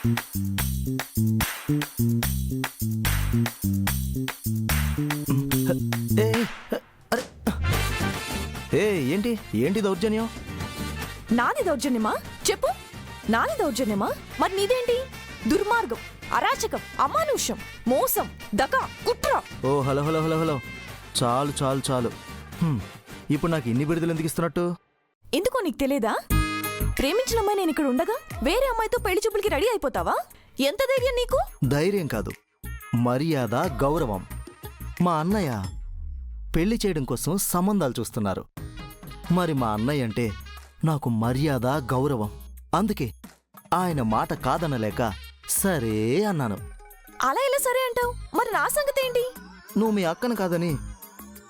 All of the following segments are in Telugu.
ఏ, అరే. ఏ ఏంటి ఏంటి దౌర్జన్యం? నాది దౌర్జన్యమా? చెప్పు. నాది దౌర్జన్యమా? మరి నీదేంటి? దుర్మార్గం, అరాచకం, అమానుష్యం, మోసం, దగా, కుట్ర. ఓ హలో హలో హలో హలో, చాలు చాలు చాలు. ఇప్పుడు నాకు ఇన్ని బిరుదులు ఎందుకు ఇస్తున్నట్టు? ఎందుకో నీకు తెలియదా? ప్రేమించిన అమ్మాయి నేను ఇక్కడ ఉండగా వేరే అమ్మాయితో పెళ్లి చూపులకి రెడీ అయిపోతావా? ఎంత ధైర్యం నీకు? ధైర్యం కాదు, మర్యాద, గౌరవం. మా అన్నయ్య పెళ్లి చేయడం కోసం సంబంధాలు చూస్తున్నారు. మరి మా అన్నయ్య అంటే నాకు మర్యాద, గౌరవం. అందుకే ఆయన మాట కాదనలేక సరే అన్నాను. అలా ఎలా సరే అంటావు? మరి నా సంగతి ఏంటి? నువ్వు మీ అక్కను కాదని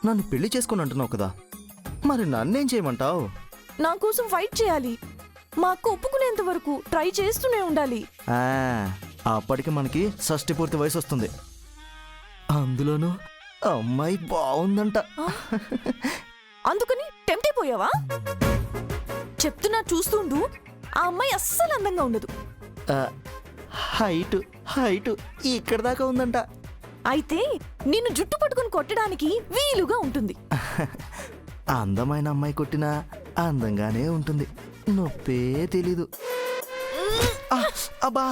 నన్ను పెళ్లి చేసుకుని అంటున్నావు కదా, మరి నన్నేం చేయమంటావు? నా కోసం ఫైట్ చేయాలి. మా అక్క ఒప్పుకునేంత వరకు ట్రై చేస్తూనే ఉండాలి. అప్పటికి మనకి షష్టి పూర్తి వయసు వస్తుంది. అందులోనూ అమ్మాయి బాగుందంట. అందుకని టెంప్ట్ అయిపోయావా? చెప్తున్నా, చూస్తుండు. ఆ అమ్మాయి అస్సలు అందంగా ఉండదు. హైట్ హైట్ ఇక్కడ దాకా ఉందంట. అయితే నిన్ను జుట్టు పట్టుకుని కొట్టడానికి వీలుగా ఉంటుంది. అందమైన అమ్మాయి కొట్టినా అందంగానే ఉంటుంది, నొప్పే తెలీదు. అబ్బా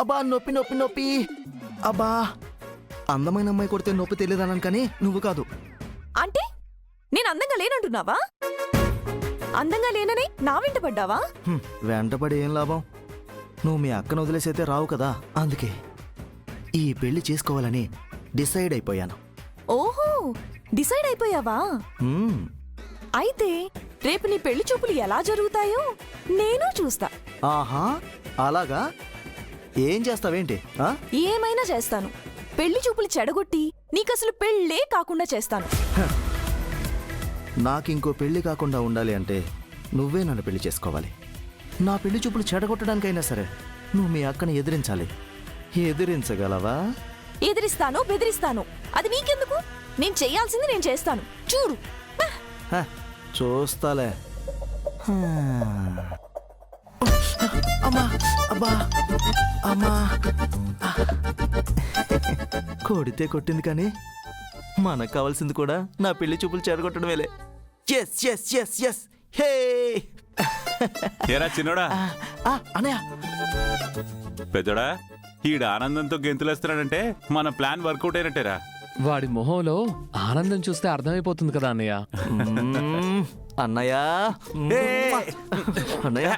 అబ్బా, నొప్పి నొప్పి నొప్పి. అబ్బా, అందమైన అమ్మాయి కొడితే నొప్పి తెలియదన్నాను కానీ నువ్వు కాదు. అంటే నేను అందంగా లేనంటున్నావా? అందంగా లేనని నా వెంట పడ్డావా? వెంటపడి ఏం లాభం? నువ్వు మీ అక్కను వదిలేసైతే రావు కదా, అందుకే ఈ పెళ్లి చేసుకోవాలని డిసైడ్ అయిపోయాను. ఓహో, డిసైడ్ అయిపోయావా? అయితే రేపు నీ పెళ్లి చూపులు ఎలా జరుగుతాయో నేను చూస్తా. ఆహా, అలాగా? ఏం చేస్తావేంటి? ఏమైనా చేస్తాను. పెళ్లి చూపులు చెడగొట్టి నీకసలు పెళ్ళే కాకుండా చేస్తాను. నాకింకో పెళ్లి కాకుండా ఉండాలి అంటే నువ్వే నన్ను పెళ్లి చేసుకోవాలి. నా పెళ్లి చూపులు చెడగొట్టడానికైనా సరే నువ్వు మీ అక్కని ఎదిరించాలి. ఎదిరించగలవా? ఎదిరిస్తాను, బెదిరిస్తాను. అది నీకెందుకు? నేను చెయ్యాల్సింది నేను చేస్తాను. చూడు. చూస్తాలే. అమ్మా అబ్బా అమ్మా. కొడితే కొట్టింది కానీ మనకు కావాల్సింది కూడా నా పెళ్లి చూపులు చెడగొట్టడమేలే. Yes yes yes yes. Hey ఏరా చిన్నోడా, అన్నయ్య, పెద్దోడా, ఈడ ఆనందంతో గెంతులేస్తున్నాడంటే మన ప్లాన్ వర్కౌట్ అయినట్టేరా. వాడి మొహంలో ఆనందం చూస్తే అర్థమైపోతుంది కదా అన్నయ్య. అన్నయ్య అన్నయ్య,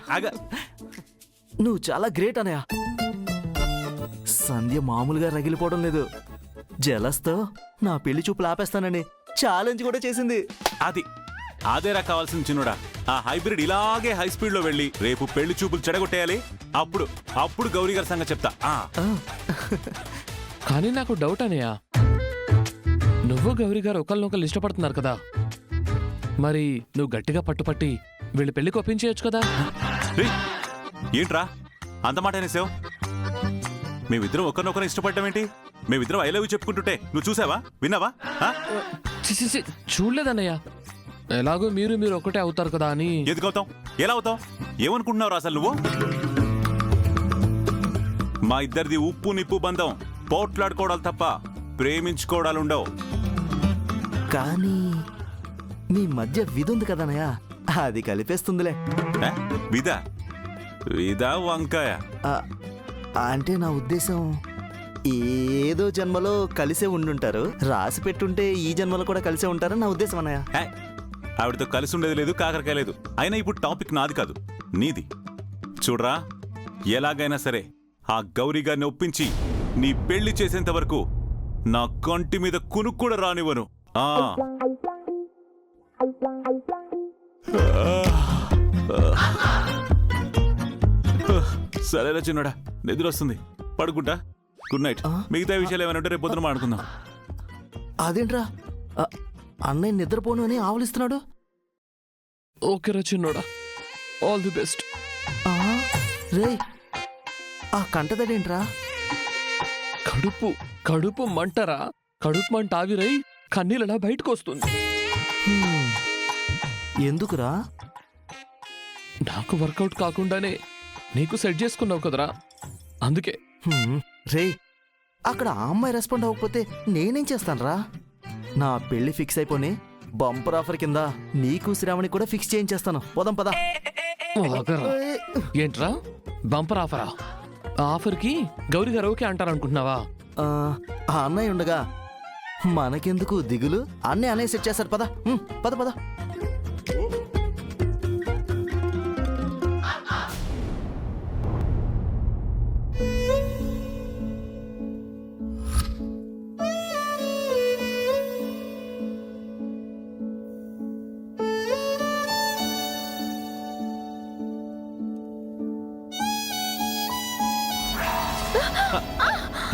నువ్వు చాలా గ్రేట్ అన్నయ్య. సంధ్య మామూలుగా రగిలిపోవడం లేదు. జలస్తో నా పెళ్లి చూపులు ఆపేస్తానని ఛాలెంజ్ కూడా చేసింది. అదేరా కావాల్సింది చిన్నోడా. ఆ హైబ్రిడ్ ఇలాగే హై స్పీడ్ లో వెళ్ళి రేపు పెళ్లి చూపులు చెడగొట్టేయాలి. అప్పుడు గౌరీ గారి సంగతి చెప్తా. కానీ నాకు డౌట్ అన్నయ్య, నువ్వు గౌరీ గారు ఒకళ్ళనొకళ్ళు ఇష్టపడుతున్నారు కదా, మరి నువ్వు గట్టిగా పట్టుపట్టి వీళ్ళు పెళ్లికి ఒప్పించేయచ్చు కదా. ఏంట్రా అంత మాట అనేసావు? మేమిద్దరం ఒకరినొకరు ఇష్టపడ్డం ఏంటి? మేమిద్దరం ఐ లవ్ యూ చెప్పుకుంటుంటే నువ్వు చూసావా, విన్నావా? చూడలేదన్నయ్య. ఎలాగో మీరు ఒకటే అవుతారు కదా అని. ఎందుకు అవుతాం? ఎలా అవుతాం? ఏమనుకుంటున్నావు అసలు నువ్వు? మా ఇద్దరిది ఉప్పు నిప్పు బంధం. పోట్లాడుకోవడాలు తప్ప ప్రేమించుకోవడాలుండవు. కానీ మీ మధ్య విధుంది కదనయ్య, అది కలిపేస్తుందిలే. విదా వంకాయ అంటే నా ఉద్దేశం, ఏదో జన్మలో కలిసే ఉండుంటారు, రాసి పెట్టుంటే ఈ జన్మలో కూడా కలిసే ఉంటారని నా ఉద్దేశం అన్నయ్య. ఆవిడతో కలిసి ఉండేది లేదు, కాకరకాయ లేదు. అయినా ఇప్పుడు టాపిక్ నాది కాదు, నీది. చూడరా, ఎలాగైనా సరే ఆ గౌరీ గారిని ఒప్పించి నీ పెళ్లి చేసేంత వరకు నా కంటి మీద కునుకు కూడా రానివ్వను. సరేరా చిన్నోడా, నిద్ర వస్తుంది, పడుకుంటా. Good night. మిగతా విషయాలు ఏమైనా ఉంటే రేపు పొద్దున మాట్లాడుకుందాం. అదేంట్రా అన్నయ్య నిద్రపోను అని ఆవలిస్తున్నాడు? ఓకేరా చిన్నోడా, ఆల్ ది బెస్ట్. రే, ఆ కంటదడేంట్రా? కడుపు మంటరా? కడుపు మంట ఆవిరై కన్నీళ్ళలా బయటకు వస్తుంది. ఎందుకురా? నాకు వర్కౌట్ కాకుండానే నీకు సెట్ చేసుకున్నావు కదరా, అందుకే రే అక్కడ ఆ అమ్మాయి రెస్పాండ్ అవ్వకపోతే నేనేం చేస్తానురా? నా పెళ్లి ఫిక్స్ అయిపోయి బంపర్ ఆఫర్ కింద నీకు శ్రావణి కూడా ఫిక్స్ చేయించేస్తాను. పోదాం పదా. ఆగరా. ఏంట్రా బంపర్ ఆఫరా? ఆ ఆఫర్కి గౌరీ గారు ఓకే అంటారనుకుంటున్నావా? ఆ అన్నయ్య ఉండగా మనకెందుకు దిగులు? అన్నయ్య సెట్ చేశారు. పద పద పద.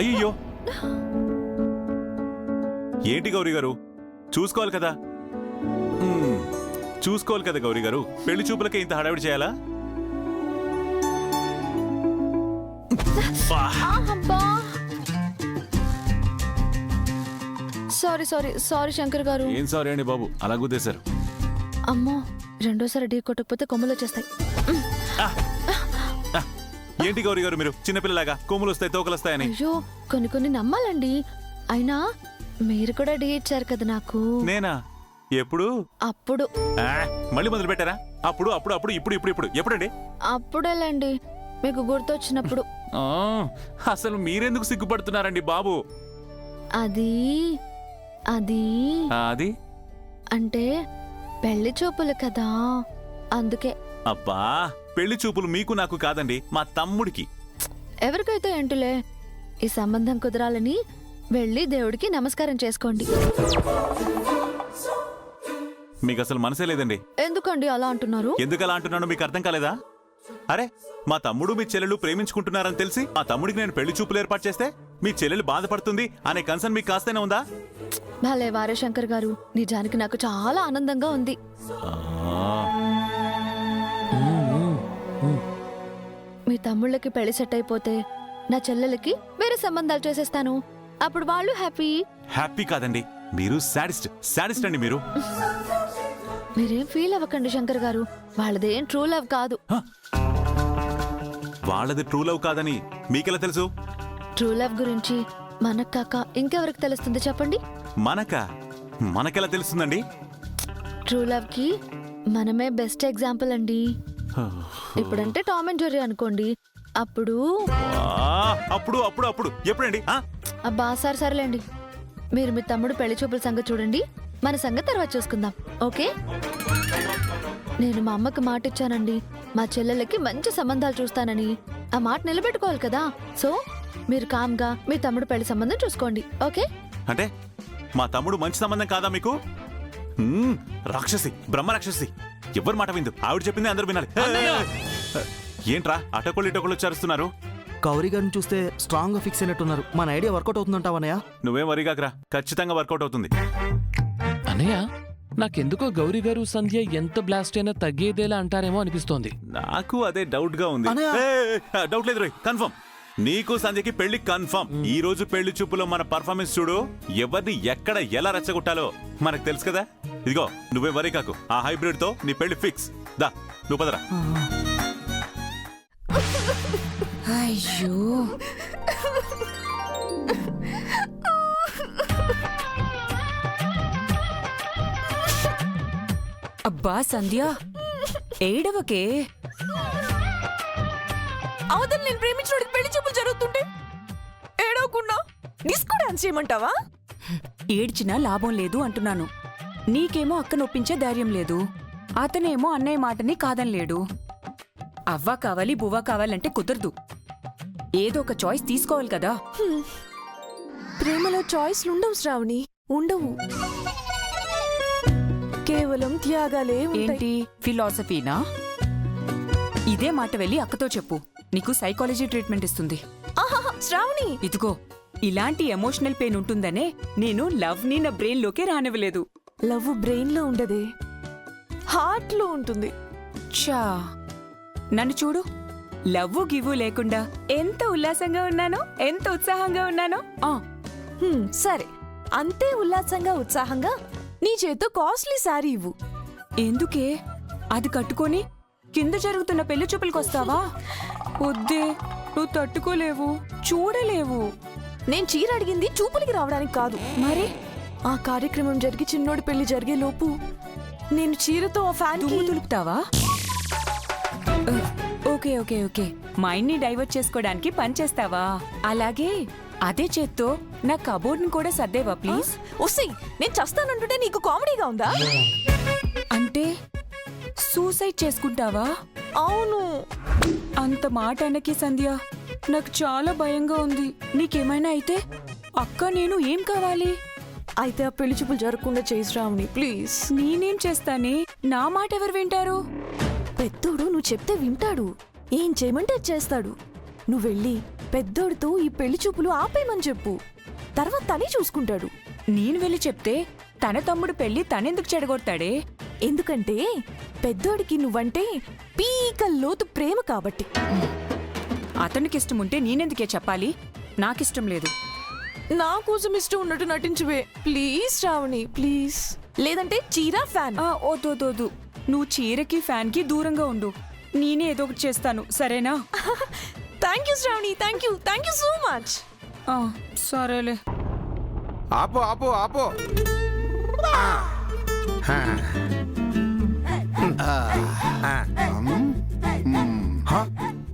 అయ్యో ఏంటి గౌరీ గారు? చూసుకోవాలి కదా. చూసుకోవాలి కదా గౌరీ గారు. పెళ్లి చూపులకే ఇంత హడావిడి చేయాలా? సారీ సారీ సారీ శంకర్ గారు. ఏం సారీ అండి బాబు, అలా గుద్దేశారు. అమ్మో, రెండోసారి ఢీ కొట్టకపోతే కొమ్మలు వచ్చేస్తాయి. ఏంటి గౌరీ గారు మీరు చిన్నపిల్లలాగా కొమ్ములు వస్తాయి తోకలు వస్తాయని? అయ్యో, కొన్ని కొన్ని నమ్మాలండి. అయినా మీరు కూడా ఢీ ఇచ్చారు కదా నాకు. నేనా? ఎప్పుడు? అప్పుడు. మళ్ళీ మొదలు పెట్టారా? అప్పుడు అప్పుడు అప్పుడు ఇప్పుడు ఇప్పుడు ఇప్పుడు ఎప్పుడండి? అప్పుడేలేండి, మీకు గుర్తొచ్చినప్పుడు. అసలు మీరెందుకు సిగ్గుపడుతున్నారండి బాబు? అది అది అది అంటే పెళ్లి చూపులు కదా, అందుకే. అబ్బా, పెళ్లి చూపులు మీకు నాకు కాదండి, మా తమ్ముడికి. ఎవరికైతే ఏంటిలే, ఈ సంబంధం కుదరాలని వెళ్ళి దేవుడికి నమస్కారం చేసుకోండి. మీకు అసలు మనసే లేదండి. ఎందుకండి అలా అంటున్నారు? ఎందుకు అలా అంటున్నానో మీకు అర్థం కాలేదా? అరే, మా తమ్ముడు మీ చెల్లెలు ప్రేమించుకుంటున్నారని తెలిసి మా తమ్ముడికి నేను పెళ్లి చూపులు ఏర్పాటు చేస్తే మీ చెల్లెలు బాధపడుతుంది అనే కన్సర్న్ మీకు కాస్తేనే ఉందా? భలే వారే శంకర్ గారు, నిజానికి నాకు చాలా ఆనందంగా ఉంది. మీ తమ్ముళ్ళకి పెళ్లి సెట్ అయిపోతే నా చెల్లెలకి వేరే సంబంధాలు చేసేస్తాను. అప్పుడు వాళ్ళు హ్యాపీ. హ్యాపీ కాదండి, మీరు సాడిస్ట్. సాడిస్ట్ అండి మీరు. మీరేం ఫీల్ అవ్వకండి శంకర్ గారు, వాళ్ళదేం ట్రూ లవ్ కాదు. వాళ్ళది ట్రూ లవ్ కాదని మీకెలా తెలుసు? ట్రూ లవ్ గురించి మనకు కాక ఇంకెవరికి తెలుస్తుంది చెప్పండి? మనకెలా తెలుస్తుందండి? ట్రూ లవ్ కి మనమే బెస్ట్ ఎగ్జాంపుల్ అండి. ఇప్పుడంటే టామ్ అండ్ జెర్రీ అనుకోండి, అప్పుడు అప్పుడు అప్పుడు అప్పుడు ఎప్పుడండి? అబ్బా సరేలేండి, మీరు మీ తమ్ముడు పెళ్లి చూపుల సంగతి చూడండి, మన సంగతి తర్వాత చూసుకుందాం. ఓకే? నేను మా అమ్మకి మాట ఇచ్చానండి, మా చెల్లెలకి మంచి సంబంధాలు చూస్తానని. ఆ మాట నిలబెట్టుకోవాలి కదా. సో మీరు కామ్గా మీ తమ్ముడు పెళ్లి సంబంధం చూసుకోండి. ఓకే? అంటే మా తమ్ముడు మంచి సంబంధం కాదా మీకు? రాక్షసి, బ్రహ్మ రాక్షసి. ఎవరి మాట విందు, ఆవిడ చెప్పింది అందరూ వినాలి. ఏంట్రా అటకొళ్ళు ఇటకొళ్ళు చేరుస్తున్నారు? గౌరీ గారిని చూస్తే స్ట్రాంగ్ గా ఫిక్స్ అయినట్టున్నారు. మన ఐడియా వర్కౌట్ అవుతుందంటావనయ్య? నువ్వేం వరిగాకరా, ఖచ్చితంగా వర్కౌట్ అవుతుంది. అన్నయ్య, నాకెందుకో గౌరీ గారు సంధ్య ఎంత బ్లాస్ట్ అయినా తగ్గేదేలా అంటారేమో అనిపిస్తోంది. నాకు అదే డౌట్ గా ఉంది. డౌట్ లేదు రోయ్, కన్ఫర్మ్. నీకు సంధ్యకి పెళ్లి కన్ఫర్మ్. ఈ రోజు పెళ్లి చూపులో మన పర్ఫార్మెన్స్ చూడు, ఎవరిని ఎక్కడ ఎలా రెచ్చగొట్టాలో మనకు తెలుసు కదా. ఇదిగో నువ్వే వరి కాకు, ఆ హైబ్రిడ్ తో నీ పెళ్లి ఫిక్స్. దా నువ్వు పదరా. అయ్యో, అబ్బా సంధ్య, ఏడవకే. అవతల నేను ప్రేమించడానికి పెళ్లి చూపులు జరుగుతుంటే ఏడవకుండా డిస్కో డాన్స్ చేయమంటావా? ఏడ్చినా లాభం లేదు అంటున్నాను. నీకేమో అక్క నొప్పించే ధైర్యం లేదు, అతనేమో అన్నయ్య మాటని కాదనలేడు. అవ్వ కావాలి బువ్వ కావాలంటే కుదరదు. ఏదో ఒక చాయిస్ తీసుకోవాలి కదా. ప్రేమలో చాయిస్లు ఉండవు శ్రావణి, ఉండవు. కేవలం త్యాగాలే ఉంటాయి. ఏంటి ఫిలాసఫీనా? ఇదే మాట వెళ్ళి అక్కతో చెప్పు, నీకు సైకాలజీ ట్రీట్మెంట్ ఇస్తుంది. ఆహాహా, శ్రావణి, ఇదిగో ఇలాంటి ఎమోషనల్ పెయిన్ ఉంటుందనే నేను లవ్ ని నా బ్రెయిన్ లోకే రానివ్వలేదు. లవ్ బ్రెయిన్ లో ఉండదే, హార్ట్ లో ఉంటుంది. చా, నన్ను చూడు, లవ్వు గివ్వు లేకుండా ఎంత ఉల్లాసంగా ఉన్నానో, ఎంత ఉత్సాహంగా ఉన్నానో. సరే, అంతే ఉల్లాసంగా ఉత్సాహంగా నీ చేత్తో కాస్ట్లీ శారీ ఇవ్వు. ఎందుకే? అది కట్టుకొని కింద జరుగుతున్న పెళ్లి చూపులకొస్తావా? వద్దే, నువ్వు తట్టుకోలేవు, చూడలేవు. నేను చీర అడిగింది చూపులకి రావడానికి కాదు. మరి ఆ కార్యక్రమం జరిగి చిన్నోడి పెళ్లి జరిగే లోపు నేను చీరతో ఆ ఫ్యాన్ దుమ్ము దులుపుతావా? ఓకే ఓకే ఓకే, మైండ్ ని డైవర్ట్ చేసుకోవడానికి పని చేస్తావా? అలాగే అదే చేత్తో నా కబోర్డ్ ని కూడా సర్దేవా ప్లీజ్? ఒసేయ్, నేను చస్తానంటుంటే నీకు కామెడీగా ఉందా? అంటే సూసైడ్ చేసుకుంటావా? అవును. అంత మాట అనకి సంధ్య, నాకు చాలా భయంగా ఉంది. నీకేమైనా అయితే అక్క నేను ఏం కావాలి? అయితే ఆ పెళ్లి చూపులు జరగకుండా చేయి శ్రావణి ప్లీజ్. నేనేం చేస్తానే? నా మాట ఎవరు వింటారు? పెద్దోడు నువ్వు చెప్తే వింటాడు, ఏం చేయమంటే అది చేస్తాడు. నువ్వు వెళ్ళి పెద్దోడితో ఈ పెళ్లి చూపులు ఆపేయమని చెప్పు, తర్వాత తనే చూసుకుంటాడు. నేను వెళ్ళి చెప్తే తన తమ్ముడు పెళ్లి తనెందుకు చెడగొడతాడే? ఎందుకంటే పెద్దోడికి నువ్వంటే పీక లోతు ప్రేమ కాబట్టి. అతనికి ఇష్టం ఉంటే నేనెందుకే చెప్పాలి? నాకిష్టం లేదు. నా కోసం ఇష్టం ఉన్నట్టు నటించువే ప్లీజ్ శ్రావణి ప్లీజ్. లేదంటే చీర ఫ్యాన్. ఓదోదోదు, నువ్వు చీరకి ఫ్యాన్ కి దూరంగా ఉండు. నేనే ఏదో ఒకటి చేస్తాను, సరేనా? Thank you Shravani, thank you so much. సరేలే. ఆపు ఆపు ఆపు.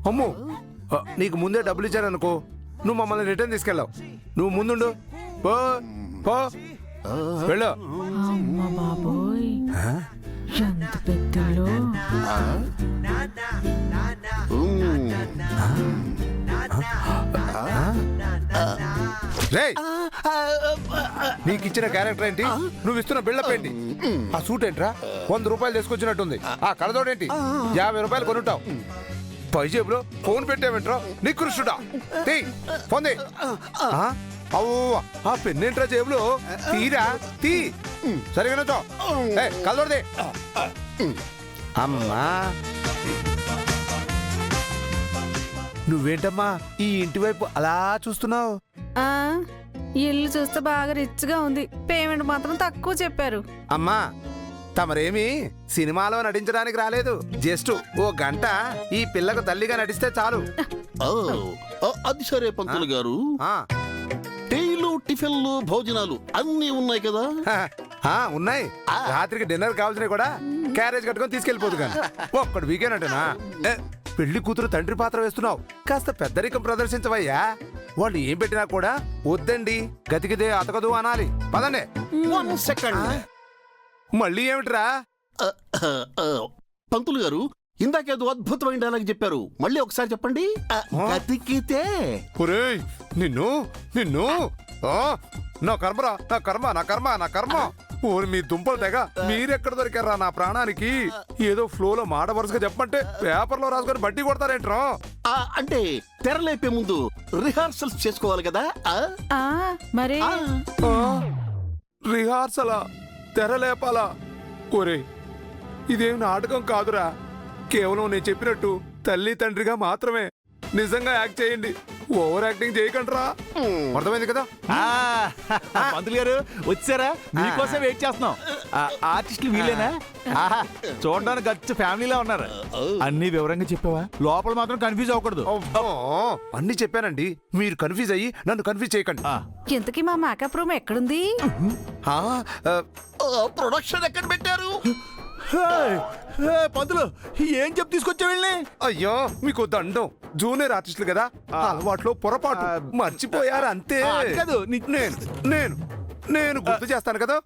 అమ్ము, నీకు ముందే డబ్బులు ఇచ్చారనుకో, నువ్వు మమ్మల్ని రిటర్న్ తీసుకెళ్ళావు. నువ్వు ముందుండు, పో పో వెళ్ళు. ఎంత పెద్దలో. రేయ్, నీకు ఇచ్చిన క్యారెక్టర్ ఏంటి? నువ్వు ఇస్తున్న బిల్డప్ ఏంటి? ఆ సూట్ ఏంట్రా 100 రూపాయలు తీసుకొచ్చినట్టుంది. ఆ కళ్ళతోడేంటి 50 రూపాయలు కొనుంటావు. పై జేబులో ఫోన్ పెట్టావేంట్రా నికృష్టుడా? ఫోన్ అవ్వ, ఆ పెన్నేంట్రా జేబులో? తీరా తీ. సరిగా కళ్ళతోడదే. అమ్మా, నువ్వేంటమ్మా ఈ ఇంటి వైపు అలా చూస్తున్నావు? ఇల్లు చూస్తే బాగా రిచ్ గా ఉంది, పేమెంట్ మాత్రం తక్కువ చెప్పారు. అమ్మా, తమరేమి సినిమాలో నటించడానికి రాలేదు. జస్ట్ ఓ గంట ఈ పిల్లకు తల్లిగా నటిస్తే చాలు. అది సరే పంతులు గారు, టీలు టిఫిన్లు భోజనాలు అన్నీ ఉన్నాయి కదా? ఉన్నాయి. రాత్రికి డిన్నర్ కావాల్సినవి కూడా క్యారేజ్ కట్టుకొని తీసుకెళ్లిపోదు కానీ ఒక్కడు వీకెండ్ అంటేనా? పెళ్లి కూతురు తండ్రి పాత్ర వేస్తున్నావు, కాస్త పెద్దరికం ప్రదర్శించవయ్యా. వాళ్ళు ఏం పెట్టినా కూడా వద్దండి, గతికిదే అతకదు అనాలి. పదండి. 1 సెకండ్. మళ్ళీ ఏమిట్రా? పంతులు గారు, ఇందాకేదో అద్భుతమైన డైలాగ్ చెప్పారు, మళ్ళీ ఒకసారి చెప్పండి. గతికితే. ఒరేయ్, నిన్ను నిన్ను నా కర్మరా, నా కర్మ, నా కర్మ, నా కర్మ. ఓరి మీ దుంపలు తెగ, మీరెక్కడ దొరికారా నా ప్రాణానికి? ఏదో ఫ్లోలో మాట వరుసగా చెప్పంటే పేపర్లో రాసుకొని బట్టి కొడతారేంట్రా? అంటే తెరలేపే ముందు రిహార్సల్స్ చేసుకోవాలి కదా? మరి రిహార్సలా? తెరలేపాలా? ఒరే, ఇదేం నాటకం కాదురా. కేవలం నేను చెప్పినట్టు తల్లి తండ్రిగా మాత్రమే నిజంగా యాక్ట్ చేయండి, ఓవర్ యాక్టింగ్ చేయకండిరా. అర్థమైంది కదా? పంతులు గారు వచ్చారా? మీకోసం వెయిట్ చేస్తున్నాం. ఆర్టిస్టులు వీళ్ళేనా? చూడడానికి గచ్చు ఫ్యామిలీలా ఉన్నారు. అన్ని వివరంగా చెప్పావా? లోపల మాత్రం కన్ఫ్యూజ్ అవ్వకూడదు. అన్ని చెప్పానండి, మీరు కన్ఫ్యూజ్ అయ్యి నన్ను కన్ఫ్యూజ్ చేయకండి. ఇంతకీ మా మేకప్ రూమ్ ఎక్కడుంది? ప్రొడక్షన్ ఎక్కడ పెట్టారు? పంతులు ఏం చెప్పి తీసుకొచ్చా వెళ్ళి? అయ్యో, మీకు దండం. జూనియర్ ఆర్టిస్టులు కదా, అలవాట్లో పొరపాటు మర్చిపోయారు అంతే. కాదు, నేను నేను నేను గుర్తు చేస్తాను కదా.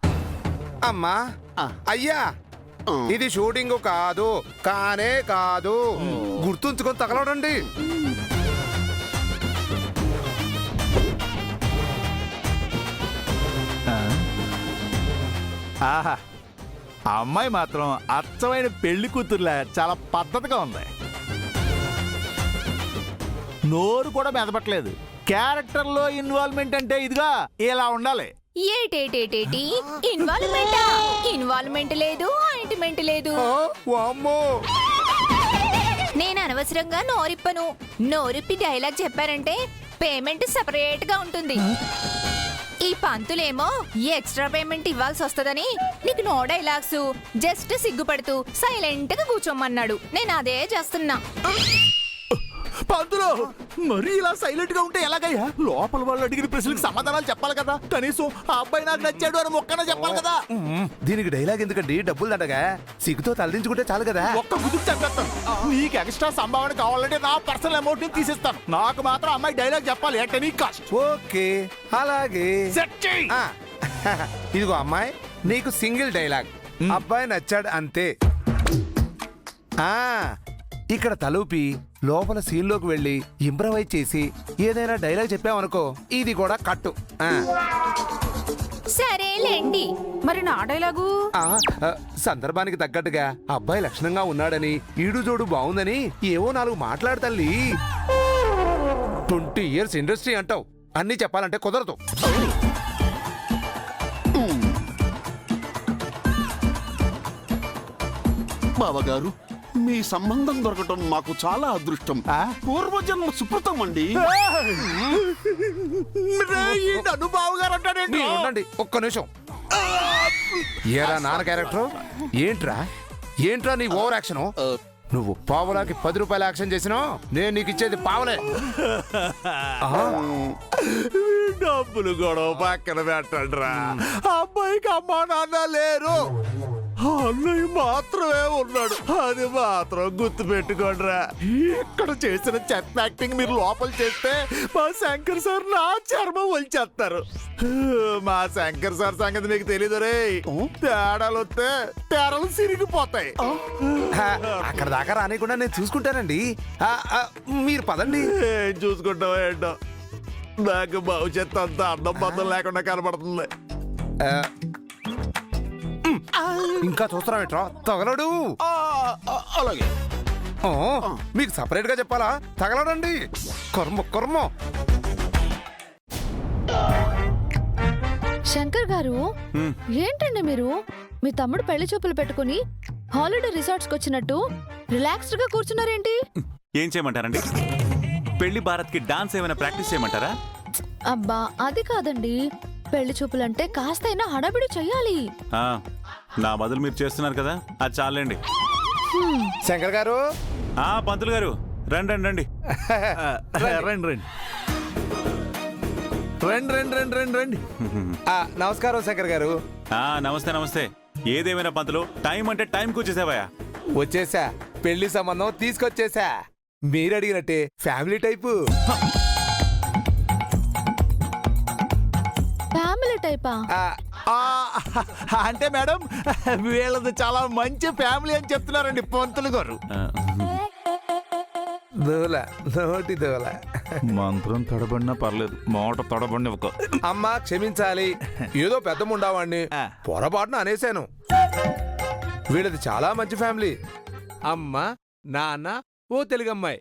అమ్మా, అయ్యా, ఇది షూటింగ్ కాదు, కానే కాదు. గుర్తుంచుకొని తగలడండి. ఆహా, ఆ అమ్మాయి మాత్రం అచ్చమైన పెళ్లి కూతుర్లా చాలా పద్ధతిగా ఉంది. నోరు కూడా మెదపట్లేదు. క్యారెక్టర్ లో ఇన్వాల్వ్మెంట్ అంటే ఇదిగా ఇలా ఉండాలి. ఏటేటేటేటి ఇన్వాల్వ్మెంట్ లేదు, ఆయింట్మెంట్ లేదు. వామ్మో, నేను అనవసరంగా నోరిప్పను. నోరిప్పి డైలాగ్ చెప్పారంటే పేమెంట్ సెపరేట్ గా ఉంటుంది. ఈ పంతులేమో ఎక్స్ట్రా పేమెంట్ ఇవ్వాల్సి వస్తుందని నీకు నో డైలాగ్స్, జస్ట్ సిగ్గుపడుతూ సైలెంట్ గా కూర్చోమన్నాడు. నేను అదే చేస్తున్నా. పంతులు మరి ఇలా సైలెంట్ గా ఉంటే ఎలాగయ్యా? లోపల వాళ్ళు అడిగిన ప్రశ్నలకు సమాధానాలు చెప్పాలి కదా. కనీసం ఆ అబ్బాయి నాకు నచ్చాడు అని మొక్కన చెప్పాలి కదా. దీనికి డైలాగ్ ఎందుకండి? డబ్బులు దండగా సిగ్గుతో తలదించుకుంటే చాలు కదా. ఒక్క గుర్తు చెప్పేస్తాను. నీకు ఎక్స్ట్రా సంభావన కావాలంటే నా పర్సనల్ అమౌంట్ ని తీసిస్తాను. నాకు మాత్రం అమ్మాయి డైలాగ్ చెప్పాలి అంటే నీ కాస్ట్. ఓకే అలాగే. సెట్ చెయ్. ఆ, ఇదిగో అమ్మాయి, నీకు సింగిల్ డైలాగ్. అబ్బాయి నచ్చాడు అంతే. ఆ ఇక్కడ తలూపి లోపల సీన్లోకి వెళ్ళి ఇంప్రవైజ్ చేసి ఏదైనా డైలాగ్ చెప్పావనుకో ఇది కూడా కట్టు. సరేలేండి. మరి నా డైలాగు? సందర్భానికి తగ్గట్టుగా అబ్బాయి లక్షణంగా ఉన్నాడని, ఈడు జోడు బాగుందని ఏవో 4 మాట్లాడు తల్లి. 20 years ఇండస్ట్రీ అంటావు, అన్నీ చెప్పాలంటే కుదరదు. బావగారు, మీ సంబంధం దొరకటం మాకు చాలా అదృష్టం. పూర్వజన్మ సుకృతం అండి. నన్ను బావుగారు అంటాడండి. మీరు ఉండండి ఒక్క నిమిషం. ఏరా నాన్న క్యారెక్టర్? ఏంట్రా నీ ఓవర్ యాక్షన్? నువ్వు పావులాకి 10 రూపాయల యాక్షన్ చేసినా నేను నీకు ఇచ్చేది పావులే. డబ్బులు గొడవ పక్కన పెట్టండి రా. అబ్బాయికి అమ్మా నాన్న లేరు, అన్నయ్య మాత్రమే ఉన్నాడు. అది మాత్రం గుర్తు పెట్టుకోండిరా. ఇక్కడ చేసిన చెత్త యాక్టింగ్ మీరు లోపల చేస్తే మా శంకర్ సార్ నా చర్మం వచ్చేస్తారు. మా శంకర్ సార్ సంగతి మీకు తెలీదు రే. తేడాలు వస్తే తేడాలు సిరిగిపోతాయి. అక్కడ దాకా రానికుండా నేను చూసుకుంటానండి. మీరు పదండి. ఏం చూసుకుంటావో ఏంటో, నాకు భవిష్యత్తు అంతా అర్థం బద్దం లేకుండా కనబడుతుంది. ఇంకా చూస్తున్నావేట్రా? తగలడు. అలాగే. మీకు సపరేట్ గా చెప్పాలా? తగలడండి. కర్మ. శంకర్ గారు, ఏంటండి మీరు మీ తమ్ముడు పెళ్లి చూపులు పెట్టుకుని హాలిడే రిసార్ట్స్కి వచ్చినట్టు రిలాక్స్డ్ గా కూర్చున్నారేంటి? ఏం చేయమంటారండి? పెళ్లి భారత్ కి డాన్స్ ఏమైనా ప్రాక్టీస్ చేయమంటారా? అబ్బా అది కాదండి, పెళ్లి చూపులంటే కాస్తైనా హడావిడి చెయ్యాలి. నా బదులు మీరు చేస్తున్నారు కదా, అది చాలండి. శంకర్ గారు. పంతులు గారు, రండి. రండి. నమస్కారం శంకర్ గారు. నమస్తే. ఏదేమైనా పంతులు, టైం అంటే టైంకి వచ్చేసావా? వచ్చేసా. పెళ్లి సంబంధం తీసుకొచ్చేసా. మీరు అడిగినట్టే ఫ్యామిలీ టైపు. ఫ్యామిలీ టైపా? అంటే మేడం, వీళ్ళది చాలా మంచి ఫ్యామిలీ అని చెప్తున్నారండి పంతులు గారు. నోటి దోల. మంత్రం తడబడినా పర్లేదు, మాట తడబడిన ఒక. అమ్మా క్షమించాలి, ఏదో పెద్ద ముండావాణ్ణి పొరపాటున అనేశాను. వీళ్ళది చాలా మంచి ఫ్యామిలీ. అమ్మ, నాన్న, ఓ తెలుగమ్మాయి.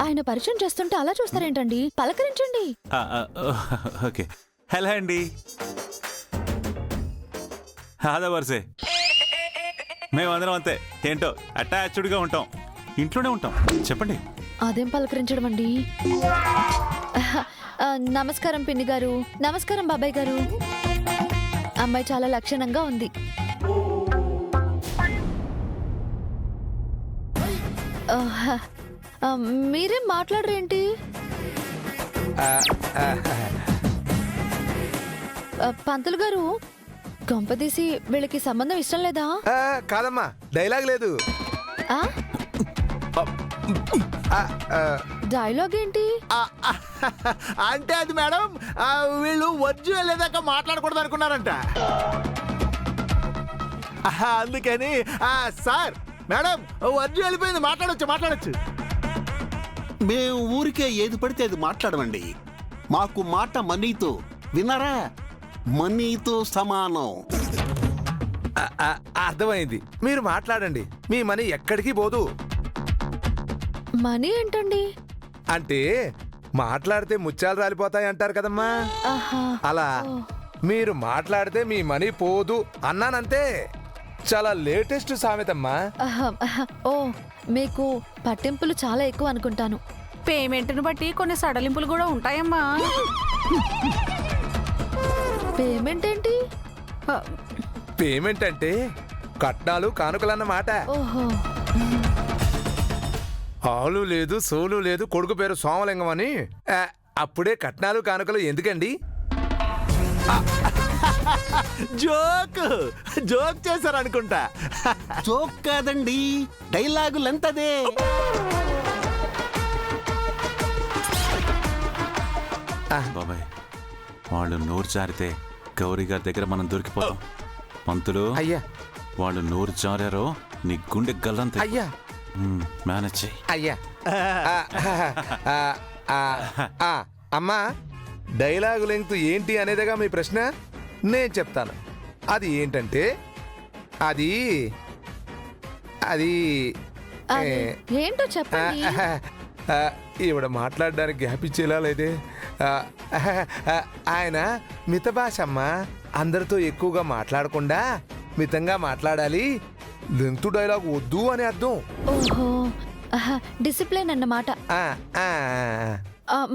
ఆయన పరిచయం చేస్తుంటే అలా చూస్తారేంటండి? పలకరించండి. ఓకే. హలో అండి. వరుసే మేమందరం అంతే. ఏంటో అటాచ్డ్గా ఉంటాం, ఇంట్లోనే ఉంటాం. చెప్పండి. అదేం పలకరించడం అండి? నమస్కారం పిన్ని గారు. నమస్కారం బాబాయ్ గారు. అమ్మాయి చాలా లక్షణంగా ఉంది. మీరేం మాట్లాడరేంటి? పంతులు గారు, కొంపదీసి వీళ్ళకి సంబంధం ఇష్టం లేదా? కాదమ్మా, డైలాగ్ లేదు. డైలాగ్ ఏంటి? అంటే అది మేడం, వీళ్ళు వర్జువల్ లేదాక మాట్లాడకూడదు అనుకున్నారంట. అందుకని సార్ మేడం వర్జు వెళ్ళిపోయింది, మాట్లాడొచ్చు. మేము ఊరికే ఏది పడితే అది మాట్లాడమండి. మాకు మాట మనీతో, విన్నారా? మనీతో సమానం. అర్థమైంది. మీరు మాట్లాడండి, మీ మనీ ఎక్కడికి పోదు. మనీ ఏంటండి? అంటే మాట్లాడితే ముత్యాలు రాలిపోతాయి అంటారు కదమ్మా, అలా మీరు మాట్లాడితే మీ మనీ పోదు అన్నానంతే. చాలా లేటెస్ట్ సామెతమ్మా. ఓ, మీకు పట్టింపులు చాలా ఎక్కువ అనుకుంటాను. పేమెంట్ను బట్టి కొన్ని సడలింపులు కూడా ఉంటాయమ్మా. పేమెంట్ ఏంటి? పేమెంట్ అంటే కట్నాలు కానుకలన్నమాట. ఓహో. ఆలు లేదు సోలు లేదు కొడుకు పేరు సోమలింగం అని అప్పుడే కట్నాలు కానుకలు ఎందుకండి? Joke joke చేశారనుకుంటా. జోక్ కాదండి, డైలాగులంతదే. బాబాయ్ వాళ్ళు నోరు జారితే గౌరీ గారి దగ్గర మనం దొరికిపోతాం. పంతులు అయ్యా వాళ్ళు నోరు జారారో నీ గుండె గల్లంత. అయ్యా మేనేజ్ చెయ్యి. అయ్యా అమ్మా, డైలాగు లెంగ్త్ ఏంటి అనేదిగా మీ ప్రశ్న. నేను చెప్తాను. అది ఏంటంటే అది అది అది ఏంటో చెప్పండి. ఈవిడ మాట్లాడడానికి గ్యాప్ ఇచ్చేలా లేదే. ఆయన మిత భాష అమ్మా, అందరితో ఎక్కువగా మాట్లాడకుండా మితంగా మాట్లాడాలి. లెంగ్త్ డైలాగ్ వద్దు అని అర్థం. ఓహో, డిసిప్లిన్ అన్నమాట.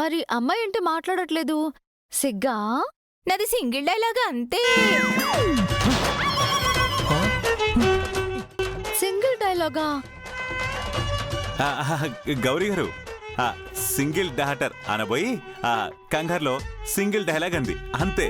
మరి అమ్మాయి ఏంటి మాట్లాడట్లేదు? సిగ్గా? నాది సింగిల్ డైలాగ్ అంతే. సింగిల్ డైలాగా? గౌరీ గారు సింగిల్ డాటర్ అనబోయి కంగారులో సింగిల్ డైలాగ్ అంది అంతే.